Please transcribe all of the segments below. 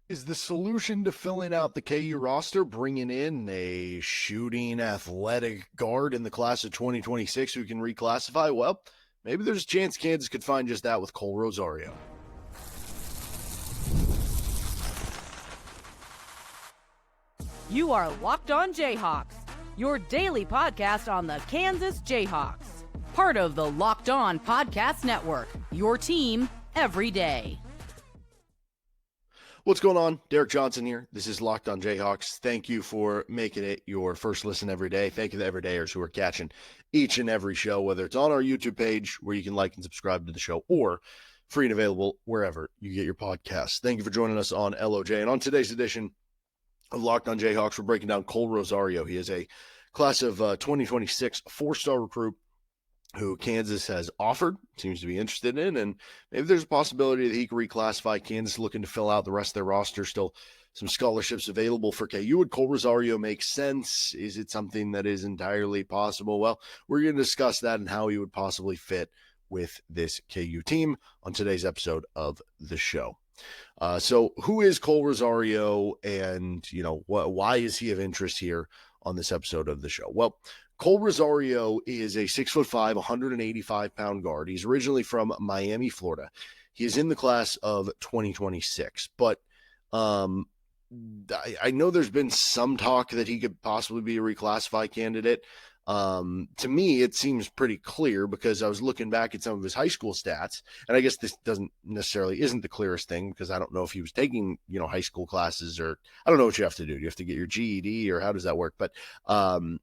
Is the solution to filling out the KU roster bringing in a shooting athletic guard in the class of 2026 who can reclassify? Well, maybe there's a chance Kansas could find just that with Kohl Rosario. You are Locked On Jayhawks, your daily podcast on the Kansas Jayhawks. Part of the Locked On Podcast Network, your team every day. What's going on? Derek Johnson here. This is Locked On Jayhawks. Thank you for making it your first listen every day. Thank you to everydayers who are catching each and every show, whether it's on our YouTube page where you can like and subscribe to the show or free and available wherever you get your podcasts. Thank you for joining us on LOJ. And on today's edition of Locked On Jayhawks, we're breaking down Kohl Rosario. He is a class of 2026 four-star recruit who Kansas has offered, seems to be interested in, and maybe there's a possibility that he can reclassify. Kansas looking to fill out the rest of their roster. Still some scholarships available for KU. Would Kohl Rosario make sense? Is it something that is entirely possible? Well, we're going to discuss that and how he would possibly fit with this KU team on today's episode of the show. So who is Kohl Rosario, and why is he of interest here on this episode of the show? Well, Kohl Rosario is a 6'5", 185-pound guard. He's originally from Miami, Florida. He is in the class of 2026, but I know there's been some talk that he could possibly be a reclassify candidate. To me, it seems pretty clear because I was looking back at some of his high school stats, and I guess this isn't the clearest thing because I don't know if he was taking, high school classes, or I don't know what you have to do. Do you have to get your GED, or how does that work? But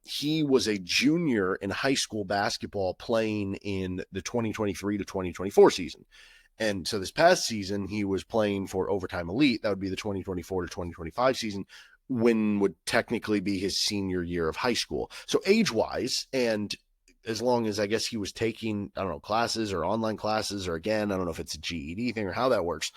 he was a junior in high school basketball playing in the 2023 to 2024 season. And so this past season, he was playing for Overtime Elite. That would be the 2024 to 2025 season, when would technically be his senior year of high school. So age-wise, and as long as I guess he was taking, I don't know, classes or online classes, or again, I don't know if it's a GED thing or how that works,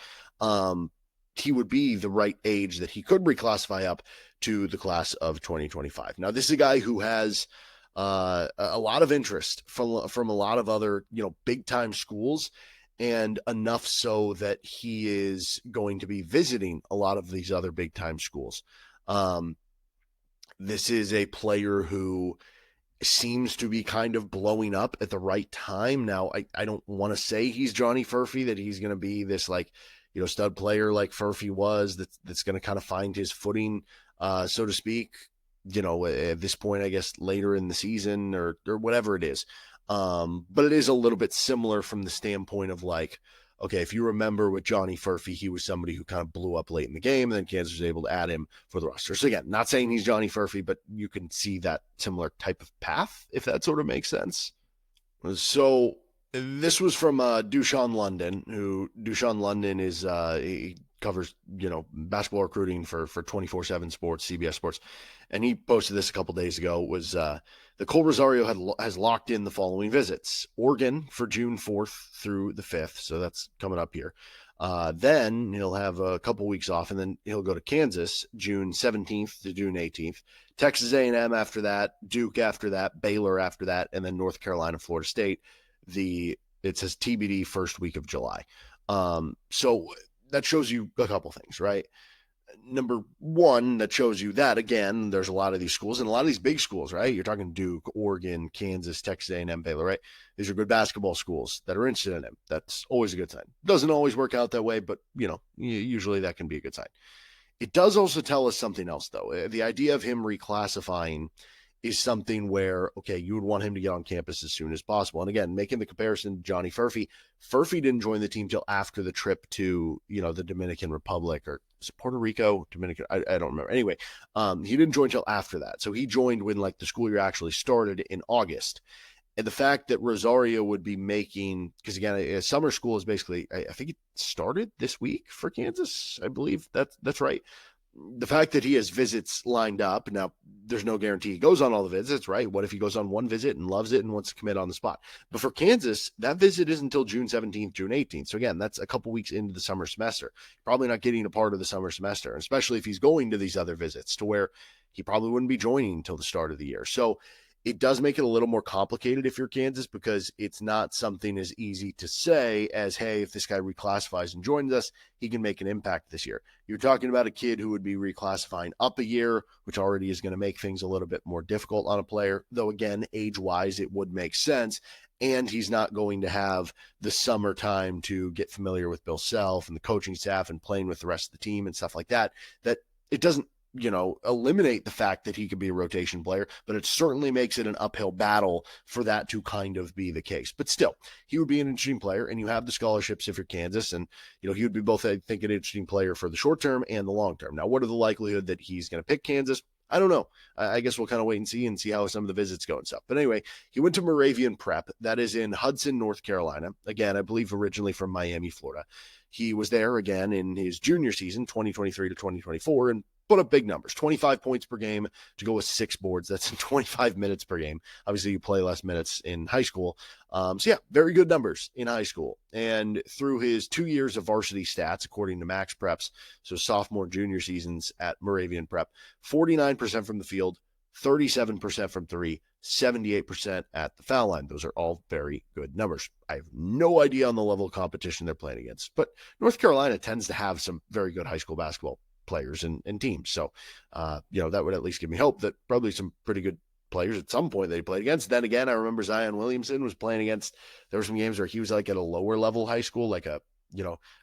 he would be the right age that he could reclassify up to the class of 2025. Now, this is a guy who has a lot of interest from a lot of other, big-time schools, and enough so that he is going to be visiting a lot of these other big-time schools. This is a player who seems to be kind of blowing up at the right time. Now, I don't want to say he's Johnny Furphy, that he's going to be this stud player like Furphy was, that's going to kind of find his footing, so to speak, at this point, I guess later in the season or whatever it is. But it is a little bit similar from the standpoint of okay, if you remember with Johnny Furphy, he was somebody who kind of blew up late in the game, and then Kansas was able to add him for the roster. So again, not saying he's Johnny Furphy, but you can see that similar type of path, if that sort of makes sense. So this was from Dushan London, Dushan London is, he covers, basketball recruiting for 24/7 Sports, CBS Sports. And he posted this a couple days ago. It was the Kohl Rosario has locked in the following visits: Oregon for June 4th through the 5th. So that's coming up here. Then he'll have a couple weeks off, and then he'll go to Kansas June 17th to June 18th, Texas A&M after that, Duke after that, Baylor after that, and then North Carolina, Florida State. It says TBD first week of July. So that shows you a couple things, right? Number one, that shows you that, again, there's a lot of these schools, and a lot of these big schools, right? You're talking Duke, Oregon, Kansas, Texas A&M, Baylor, right? These are good basketball schools that are interested in him. That's always a good sign. Doesn't always work out that way, but, usually that can be a good sign. It does also tell us something else, though. The idea of him reclassifying is something where, okay, you would want him to get on campus as soon as possible. And again, making the comparison to Johnny Furphy, Furphy didn't join the team till after the trip to, the Dominican Republic, or Puerto Rico, Dominican, I don't remember. Anyway, he didn't join till after that. So he joined when the school year actually started in August. And the fact that Rosario would be making, because again, a summer school is basically, I think it started this week for Kansas. I believe that's right. The fact that he has visits lined up, now there's no guarantee he goes on all the visits, right? What if he goes on one visit and loves it and wants to commit on the spot? But for Kansas, that visit isn't until June 17th, June 18th. So again, that's a couple weeks into the summer semester. Probably not getting a part of the summer semester, especially if he's going to these other visits, to where he probably wouldn't be joining until the start of the year. So it does make it a little more complicated if you're Kansas, because it's not something as easy to say as, hey, if this guy reclassifies and joins us, he can make an impact this year. You're talking about a kid who would be reclassifying up a year, which already is going to make things a little bit more difficult on a player, though again, age-wise, it would make sense. And he's not going to have the summertime to get familiar with Bill Self and the coaching staff and playing with the rest of the team and stuff like that, that it doesn't eliminate the fact that he could be a rotation player, but it certainly makes it an uphill battle for that to kind of be the case. But still, he would be an interesting player, and you have the scholarships if you're Kansas, and, he would be both, I think, an interesting player for the short term and the long term. Now, what are the likelihood that he's going to pick Kansas? I don't know. I guess we'll kind of wait and see how some of the visits go and stuff. But anyway, he went to Moravian Prep. That is in Hudson, North Carolina. Again, I believe originally from Miami, Florida. He was there again in his junior season, 2023 to 2024, and put up big numbers, 25 points per game to go with 6 boards. That's in 25 minutes per game. Obviously, you play less minutes in high school. So yeah, very good numbers in high school. And through his 2 years of varsity stats, according to Max Preps, so sophomore, junior seasons at Moravian Prep, 49% from the field, 37% from three, 78% at the foul line. Those are all very good numbers. I have no idea on the level of competition they're playing against, but North Carolina tends to have some very good high school basketball players and teams. So, that would at least give me hope that probably some pretty good players at some point they played against. Then again, I remember Zion Williamson was playing against, there were some games where he was like at a lower level high school, like a,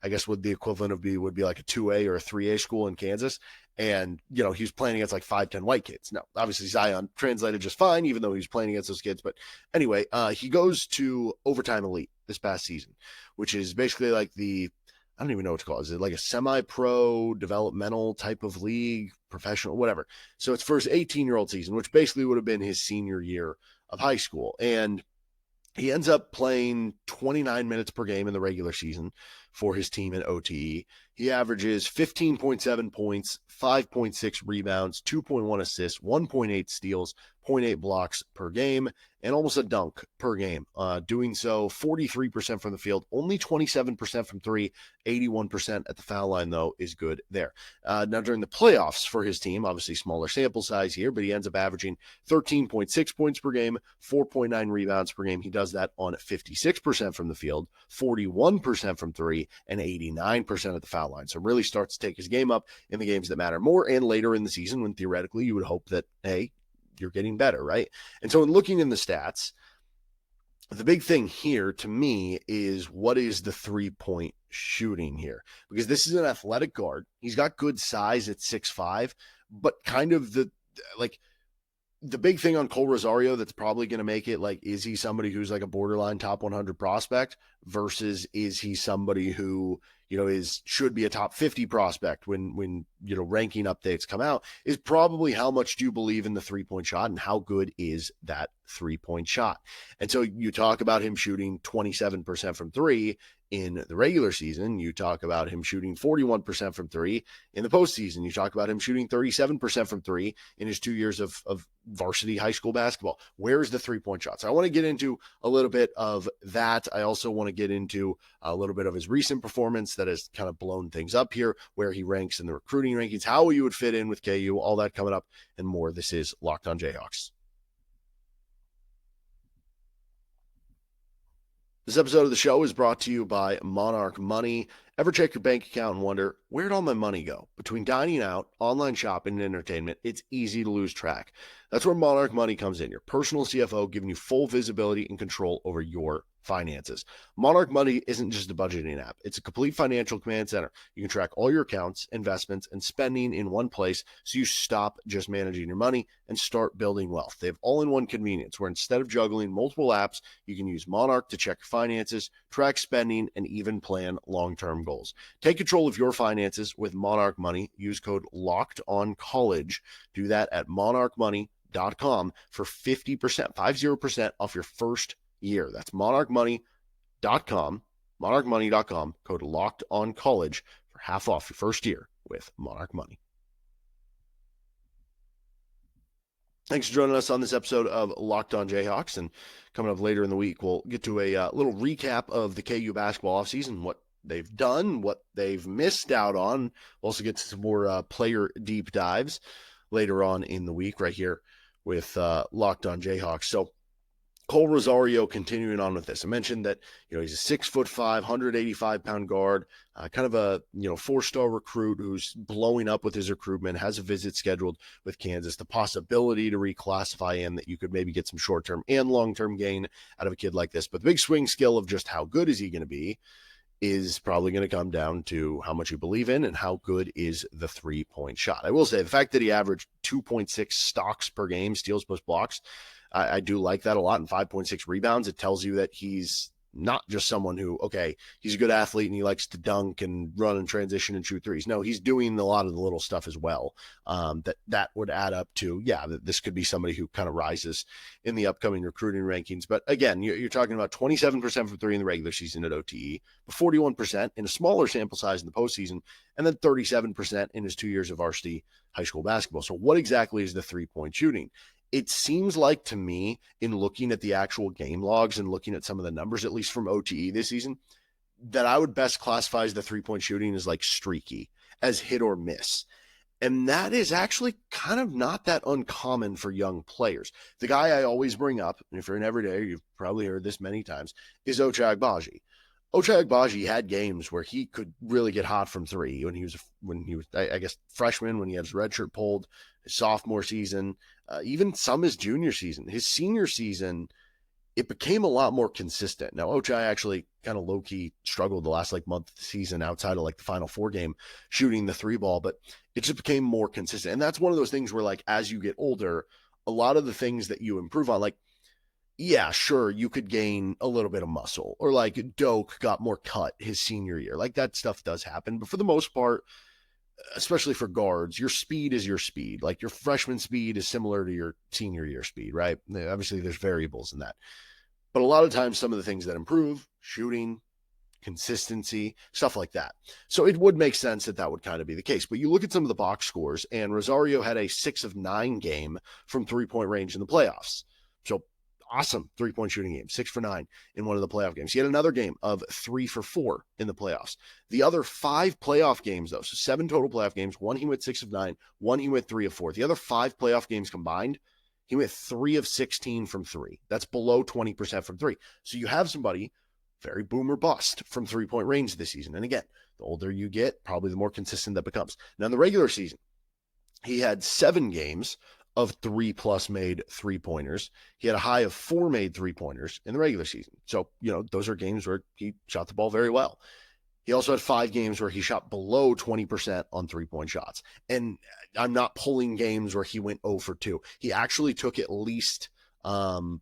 I guess what the equivalent would be like a 2A or a 3A school in Kansas. And, he was playing against like 5'10" white kids. Now, obviously Zion translated just fine, even though he was playing against those kids. But anyway, he goes to Overtime Elite this past season, which is basically like I don't even know what to call it. Is it like a semi-pro developmental type of league, professional, whatever? So it's for his 18-year-old season, which basically would have been his senior year of high school. And he ends up playing 29 minutes per game in the regular season for his team in OTE. He averages 15.7 points, 5.6 rebounds, 2.1 assists, 1.8 steals, 0.8 blocks per game, and almost a dunk per game. Doing so 43% from the field, only 27% from three, 81% at the foul line, though, is good there. Now, during the playoffs for his team, obviously smaller sample size here, but he ends up averaging 13.6 points per game, 4.9 rebounds per game. He does that on 56% from the field, 41% from three, and 89% at the foul line. So really starts to take his game up in the games that matter more and later in the season when theoretically you would hope that, hey, you're getting better, right? And so in looking in the stats, the big thing here to me is what is the 3-point shooting here? Because this is an athletic guard. He's got good size at 6'5", but kind of the big thing on Kohl Rosario that's probably going to make it, like, is he somebody who's like a borderline top 100 prospect versus is he somebody who, should be a top 50 prospect when ranking updates come out, is probably how much do you believe in the 3-point shot and how good is that 3-point shot? And so you talk about him shooting 27% from three in the regular season. You talk about him shooting 41% from three in the postseason. You talk about him shooting 37% from three in his 2 years of varsity high school basketball. Where's the 3-point shot? So I want to get into a little bit of that. I also want to get into a little bit of his recent performance that has kind of blown things up here, where he ranks in the recruiting rankings, how you would fit in with KU, all that coming up and more. This is Locked on Jayhawks. This episode of the show is brought to you by Monarch Money. Ever check your bank account and wonder, where'd all my money go? Between dining out, online shopping, and entertainment, it's easy to lose track. That's where Monarch Money comes in, your personal CFO giving you full visibility and control over your finances. Monarch Money isn't just a budgeting app. It's a complete financial command center. You can track all your accounts, investments, and spending in one place so you stop just managing your money and start building wealth. They have all-in-one convenience where instead of juggling multiple apps, you can use Monarch to check your finances, track spending, and even plan long-term goals. Take control of your finances with Monarch Money. Use code LOCKEDONCOLLEGE. Do that at monarchmoney.com for 50% off your first year. That's monarchmoney.com, code LOCKEDONCOLLEGE for half off your first year with Monarch Money. Thanks for joining us on this episode of Locked on Jayhawks. And coming up later in the week, we'll get to a little recap of the KU basketball offseason, what they've done, what they've missed out on. We'll also get to some more player deep dives later on in the week right here with Locked On Jayhawks. So Kohl Rosario continuing on with this. I mentioned that, he's a 6'5", 185-pound guard, kind of a, 4-star recruit who's blowing up with his recruitment, has a visit scheduled with Kansas, the possibility to reclassify in that you could maybe get some short-term and long-term gain out of a kid like this. But the big swing skill of just how good is he going to be is probably going to come down to how much you believe in and how good is the three-point shot. I will say the fact that he averaged 2.6 stocks per game, steals plus blocks, I do like that a lot, and 5.6 rebounds. It tells you that he's not just someone who, okay, he's a good athlete and he likes to dunk and run and transition and shoot threes. No, he's doing a lot of the little stuff as well. That would add up to, this could be somebody who kind of rises in the upcoming recruiting rankings. But again, you're talking about 27% from three in the regular season at OTE, but 41% in a smaller sample size in the postseason, and then 37% in his 2 years of varsity high school basketball. So what exactly is the three-point shooting? It seems like to me, in looking at the actual game logs and looking at some of the numbers, at least from OTE this season, that I would best classify as the three-point shooting as like streaky, as hit or miss. And that is actually kind of not that uncommon for young players. The guy I always bring up, and if you're an everyday, you've probably heard this many times, is Ochai Agbaji. Ochai Agbaji had games where he could really get hot from three when he was, I guess, freshman, when he had his red shirt pulled, his sophomore season, even some his junior season. His senior season, it became a lot more consistent. Now, Ochai actually kind of low-key struggled the last month of the season outside of the Final Four game shooting the three ball, but it just became more consistent. And that's one of those things where as you get older, a lot of the things that you improve on, yeah, sure, you could gain a little bit of muscle, or Doak got more cut his senior year. That stuff does happen. But for the most part, especially for guards, your speed is your speed. Your freshman speed is similar to your senior year speed, right? Obviously, there's variables in that. But a lot of times, some of the things that improve, shooting, consistency, stuff like that. So it would make sense that would kind of be the case. But you look at some of the box scores, and Rosario had a 6 of 9 game from three-point range in the playoffs. So awesome three-point shooting game, 6 for 9 in one of the playoff games. He had another game of 3 for 4 in the playoffs. The other 5 playoff games, though, so 7 total playoff games, one he went 6 of 9, one he went 3 of 4. The other 5 playoff games combined, he went 3 of 16 from 3. That's below 20% from 3. So you have somebody very boom or bust from three-point range this season. And again, the older you get, probably the more consistent that becomes. Now, in the regular season, he had 7 games of 3+ made three-pointers. He had a high of 4 made three-pointers in the regular season. So, those are games where he shot the ball very well. He also had 5 games where he shot below 20% on three-point shots. And I'm not pulling games where he went 0 for 2. He actually took at least 4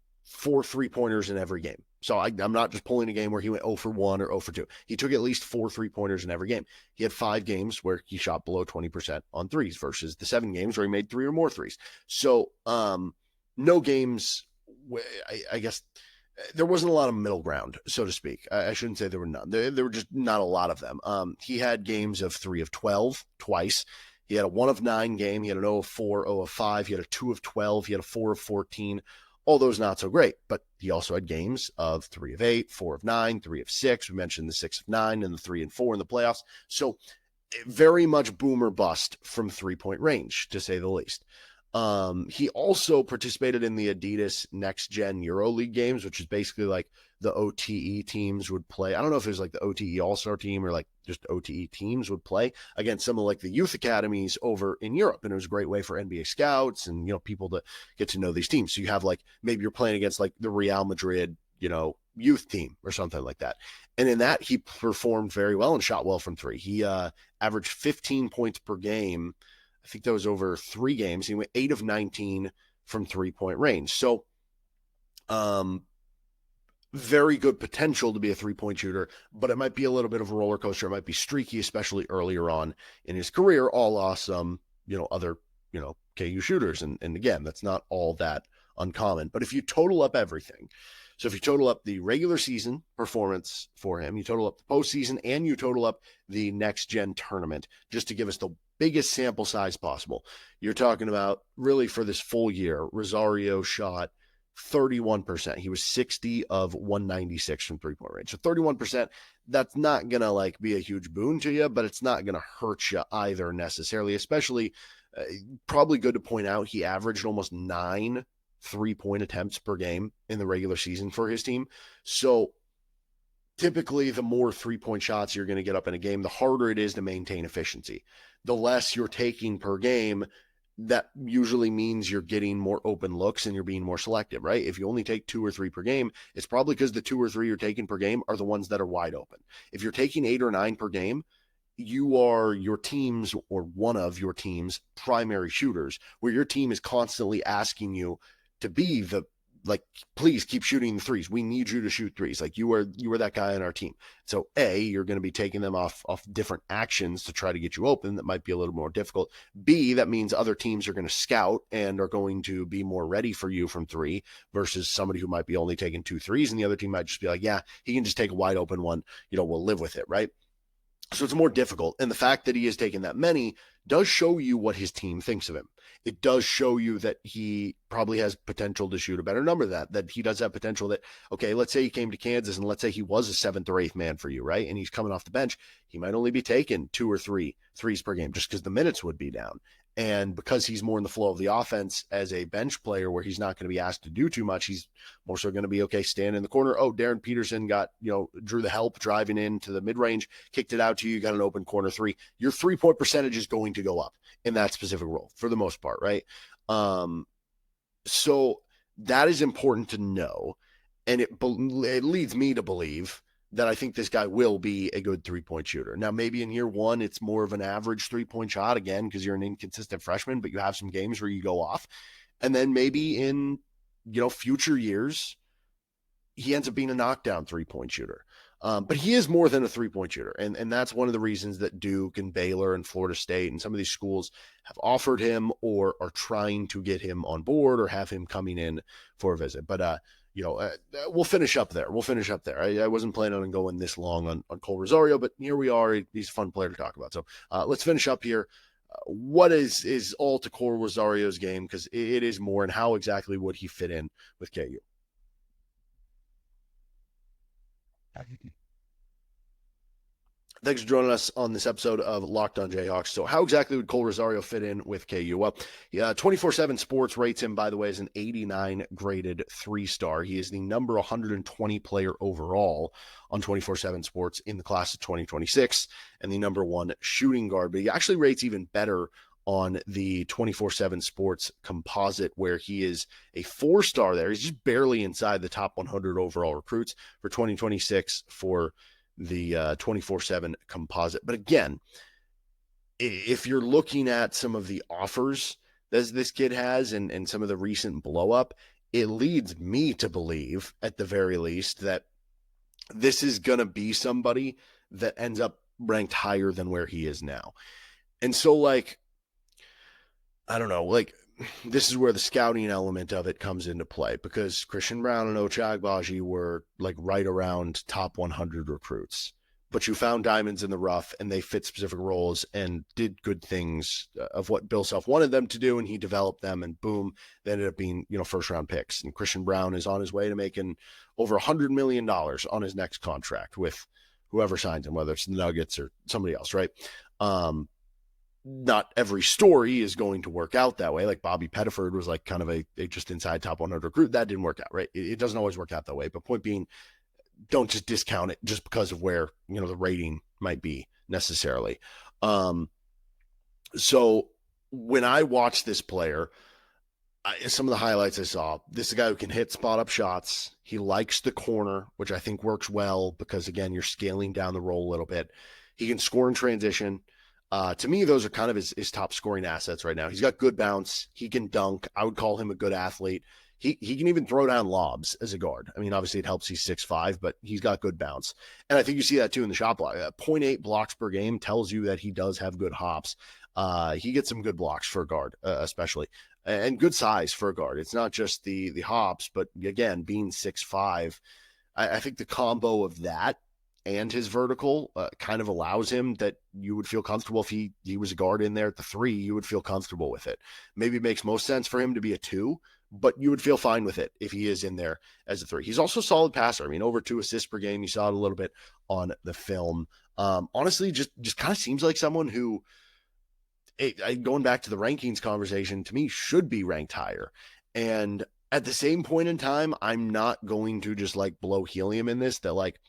three-pointers in every game. So I'm not just pulling a game where he went 0 for 1 or 0 for 2. He took at least 4 three-pointers in every game. He had 5 games where he shot below 20% on threes versus the 7 games where he made 3 or more threes. So no games, I guess there wasn't a lot of middle ground, so to speak. I shouldn't say there were none. There were just not a lot of them. He had games of 3 of 12 twice. He had a 1 of 9 game. He had an 0 of 4, 0 of 5. He had a 2 of 12. He had a 4 of 14. All those not so great, but he also had games of 3 of 8, 4 of 9, 3 of 6. We mentioned the 6 of 9 and the 3 and 4 in the playoffs. So very much boom or bust from three-point range, to say the least. He also participated in the Adidas Next Gen EuroLeague games, which is basically the OTE teams would play. I don't know if it was the OTE All-Star team or just OTE teams would play against some of the youth academies over in Europe. And it was a great way for NBA scouts and, people to get to know these teams. So you have maybe you're playing against the Real Madrid, youth team or something like that. And in that, he performed very well and shot well from 3. He averaged 15 points per game. I think that was over 3 games. He went 8 of 19 from three-point range. So, very good potential to be a three-point shooter, but it might be a little bit of a roller coaster. It might be streaky, especially earlier on in his career, all awesome, other, KU shooters. And again, that's not all that uncommon. But if you total up everything, so if you total up the regular season performance for him, you total up the postseason, and you total up the next gen tournament, just to give us the biggest sample size possible, you're talking about really for this full year, Rosario shot 31%. He was 60 of 196 from 3-point range. So 31%, that's not going to like be a huge boon to you, but it's not going to hurt you either necessarily, especially probably good to point out he averaged almost 9 3-point attempts per game in the regular season for his team. So typically the more 3-point shots you're going to get up in a game, the harder it is to maintain efficiency. The less you're taking per game, that usually means you're getting more open looks and you're being more selective, right? If you only take 2 or 3 per game, it's probably because the 2 or 3 you're taking per game are the ones that are wide open. If you're taking 8 or 9 per game, you are your team's or one of your team's primary shooters, where your team is constantly asking you to be the, like, please keep shooting the threes. We need you to shoot threes. Like you are that guy on our team. So you're going to be taking them off different actions to try to get you open. That might be a little more difficult. B, that means other teams are going to scout and are going to be more ready for you from 3 versus somebody who might be only taking 2 threes. And the other team might just be like, yeah, he can just take a wide open one. We'll live with it. Right. So it's more difficult. And the fact that he has taken that many does show you what his team thinks of him. It does show you that he probably has potential to shoot a better number of that he does have potential that, okay, let's say he came to Kansas and let's say he was a 7th or 8th man for you, right? And he's coming off the bench. He might only be taking 2 or 3 threes per game just because the minutes would be down. And because he's more in the flow of the offense as a bench player where he's not going to be asked to do too much, he's more so going to be, okay, stand in the corner. Oh, Darren Peterson drew the help driving into the mid-range, kicked it out to you, got an open corner 3. Your 3-point percentage is going to go up in that specific role for the most part, right? So that is important to know. And it leads me to believe that I think this guy will be a good 3-point shooter. Now, maybe in year 1, it's more of an average 3-point shot again, because you're an inconsistent freshman, but you have some games where you go off. And then maybe in, future years, he ends up being a knockdown 3-point shooter. But he is more than a 3-point shooter. And that's one of the reasons that Duke and Baylor and Florida State and some of these schools have offered him or are trying to get him on board or have him coming in for a visit. But, we'll finish up there. I wasn't planning on going this long on Kohl Rosario, but here we are. He's a fun player to talk about. So let's finish up here. What is all to Kohl Rosario's game? Because it is more, and how exactly would he fit in with KU? Thanks for joining us on this episode of Locked on Jayhawks. So how exactly would Kohl Rosario fit in with KU? Well, 24/7 Sports rates him, by the way, as an 89 graded 3-star. He is the number 120 player overall on 24/7 Sports in the class of 2026 and the number 1 shooting guard. But he actually rates even better on the 24/7 Sports composite, where he is a 4-star there. He's just barely inside the top 100 overall recruits for 2026 for the 24/7 composite. But again, if you're looking at some of the offers that this kid has and some of the recent blow up, it leads me to believe, at the very least, that this is going to be somebody that ends up ranked higher than where he is now. And so, I don't know, this is where the scouting element of it comes into play, because Christian Brown and Ochai Agbaji were right around top 100 recruits, but you found diamonds in the rough and they fit specific roles and did good things of what Bill Self wanted them to do. And he developed them, and boom, they ended up being, 1st-round picks. And Christian Brown is on his way to making over $100 million on his next contract with whoever signs him, whether it's the Nuggets or somebody else. Right. Not every story is going to work out that way. Like Bobby Pettiford was kind of a just inside top 100 recruit. That didn't work out, right? It doesn't always work out that way. But point being, don't just discount it just because of where, the rating might be necessarily. So when I watch this player, some of the highlights I saw, this is a guy who can hit spot up shots. He likes the corner, which I think works well because, again, you're scaling down the roll a little bit. He can score in transition. To me, those are kind of his top scoring assets right now. He's got good bounce. He can dunk. I would call him a good athlete. He can even throw down lobs as a guard. I mean, obviously it helps he's 6'5", but he's got good bounce. And I think you see that too in the shot block. 0.8 blocks per game tells you that he does have good hops. He gets some good blocks for a guard, especially, and good size for a guard. It's not just the hops, but again, being 6'5", I think the combo of that and his vertical kind of allows him that you would feel comfortable if he was a guard in there at the 3, you would feel comfortable with it. Maybe it makes most sense for him to be a 2, but you would feel fine with it if he is in there as a 3. He's also a solid passer. I mean, over 2 assists per game. You saw it a little bit on the film. Honestly, just kind of seems like someone who, going back to the rankings conversation, to me should be ranked higher. And at the same point in time, I'm not going to just like blow helium in this, that like,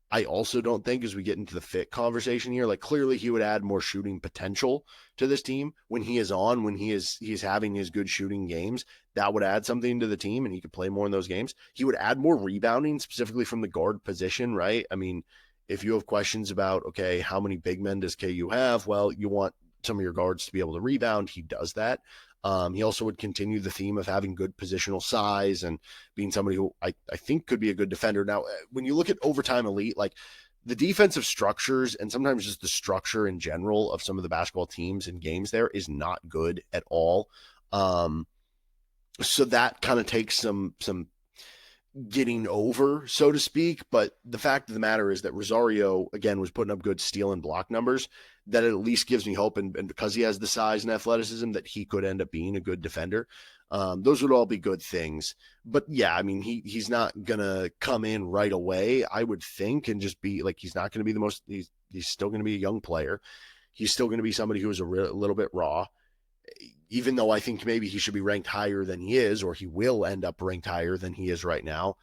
I also don't think, as we get into the fit conversation here, like clearly he would add more shooting potential to this team when he is on, when he's having his good shooting games. That would add something to the team, and he could play more in those games. He would add more rebounding, specifically from the guard position, right? I mean, if you have questions about, okay, how many big men does KU have? Well, you want some of your guards to be able to rebound. He does that. He also would continue the theme of having good positional size and being somebody who I think could be a good defender. Now, when you look at overtime elite, like the defensive structures and sometimes just the structure in general of some of the basketball teams and games there is not good at all. So that kind of takes some getting over, so to speak. But the fact of the matter is that Rosario, again, was putting up good steal and block numbers. That at least gives me hope. And because he has the size and athleticism, that he could end up being a good defender. Those would all be good things. But yeah, I mean, he's not going to come in right away, I would think, and just be like, he's not going to be the most, he's still going to be a young player. He's still going to be somebody who is a little bit raw, even though I think maybe he should be ranked higher than he is, or he will end up ranked higher than he is right now.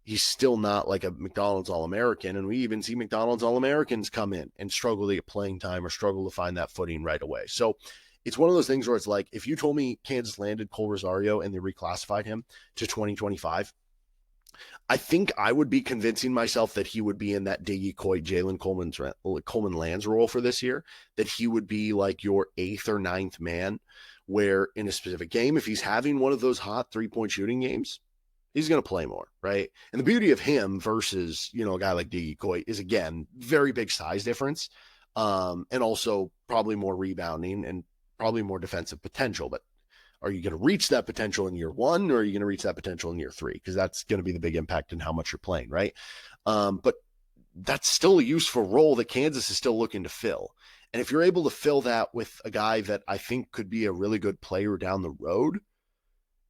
He's still not like a McDonald's All-American, and we even see McDonald's All-Americans come in and struggle to get playing time or struggle to find that footing right away. So it's one of those things where it's like, if you told me Kansas landed Kohl Rosario and they reclassified him to 2025, I think I would be convincing myself that he would be in that Diggy Coit, Jalen Coleman Lands role for this year, that he would be like your 8th or 9th man, where in a specific game, if he's having one of those hot 3-point shooting games, he's going to play more, right? And the beauty of him versus, a guy like Diggy Coit is, again, very big size difference, and also probably more rebounding and probably more defensive potential. But are you going to reach that potential in year 1, or are you going to reach that potential in year 3? Because that's going to be the big impact in how much you're playing, right? But that's still a useful role that Kansas is still looking to fill. And if you're able to fill that with a guy that I think could be a really good player down the road,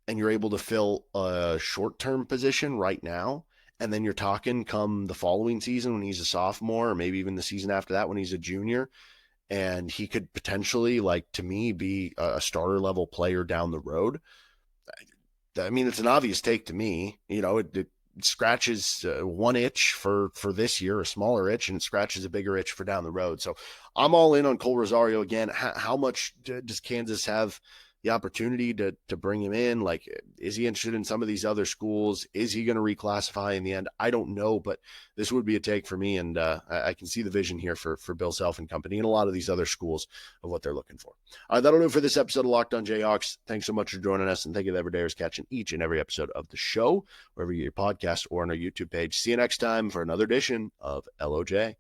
and you're able to fill a short-term position right now, and then you're talking come the following season when he's a sophomore, or maybe even the season after that when he's a junior, and he could potentially, like, to me, be a starter level player down the road. I mean, it's an obvious take to me. It scratches one itch for this year, a smaller itch, and it scratches a bigger itch for down the road. So I'm all in on Kohl Rosario again. How much does Kansas have the opportunity to bring him in? Like, is he interested in some of these other schools? Is he going to reclassify in the end? I don't know, but this would be a take for me, and I can see the vision here for Bill Self and company and a lot of these other schools of what they're looking for. All right, that'll do it for this episode of Locked On Jayhawks. Thanks so much for joining us, and thank you to everydayers catching each and every episode of the show, wherever you get your podcast or on our YouTube page. See you next time for another edition of LOJ.